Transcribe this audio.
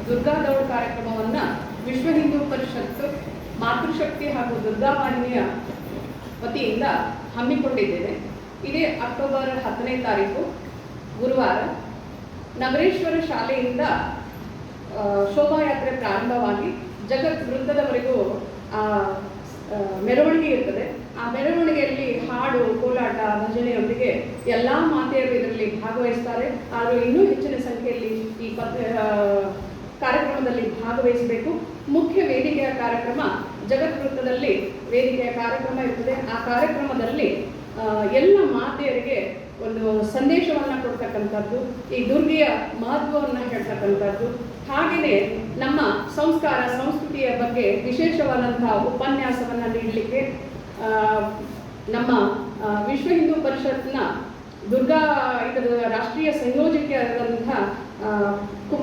ದುರ್ಗಾ ದೌಡ್ ಕಾರ್ಯಕ್ರಮವನ್ನು ವಿಶ್ವ ಹಿಂದೂ ಪರಿಷತ್ತು ಮಾತೃಶಕ್ತಿ ಹಾಗೂ ದುರ್ಗಾ ವಾಹಿನಿಯ ವತಿಯಿಂದ ಹಮ್ಮಿಕೊಂಡಿದ್ದೇವೆ. ಇದೇ ಅಕ್ಟೋಬರ್ 10ನೇ ತಾರೀಕು ಗುರುವಾರ ನಗರೇಶ್ವರ ಶಾಲೆಯಿಂದ ಶೋಭಾಯಾತ್ರೆ ಪ್ರಾರಂಭವಾಗಿ ಜಗತ್ ವೃತ್ತದವರೆಗೂ ಮೆರವಣಿಗೆ ಇರ್ತದೆ. ಆ ಮೆರವಣಿಗೆಯಲ್ಲಿ ಹಾಡು, ಕೋಲಾಟ, ಭಜನೆಯೊಂದಿಗೆ ಎಲ್ಲ ಮಾತೆಯರು ಇದರಲ್ಲಿ ಭಾಗವಹಿಸ್ತಾರೆ. ಆದರೆ ಇನ್ನೂ ಹೆಚ್ಚಿನ ಸಂಖ್ಯೆಯಲ್ಲಿ ಈ ಕಾರ್ಯಕ್ರಮದಲ್ಲಿ ಭಾಗವಹಿಸಬೇಕು. ಮುಖ್ಯ ವೇದಿಕೆಯ ಕಾರ್ಯಕ್ರಮ ಜಗತ್ ವೃತ್ತದಲ್ಲಿ ವೇದಿಕೆಯ ಕಾರ್ಯಕ್ರಮ ಇರ್ತದೆ. ಆ ಕಾರ್ಯಕ್ರಮದಲ್ಲಿ ಎಲ್ಲ ಮಾತೆಯರಿಗೆ ಒಂದು ಸಂದೇಶವನ್ನು ಕೊಡ್ತಕ್ಕಂಥದ್ದು, ಈ ದುರ್ಗೆಯ ಮಹತ್ವವನ್ನು ಹೇಳ್ತಕ್ಕಂಥದ್ದು, ಹಾಗೆಯೇ ನಮ್ಮ ಸಂಸ್ಕಾರ ಸಂಸ್ಕೃತಿಯ ಬಗ್ಗೆ ವಿಶೇಷವಾದಂತಹ ಉಪನ್ಯಾಸವನ್ನು ನೀಡಲಿಕ್ಕೆ ನಮ್ಮ ವಿಶ್ವ ಹಿಂದೂ ಪರಿಷತ್ನ ದುರ್ಗಾ ಇದರ ರಾಷ್ಟ್ರೀಯ ಸಂಯೋಜಕಿಯಾದಂತಹ ಕುಮಾರ್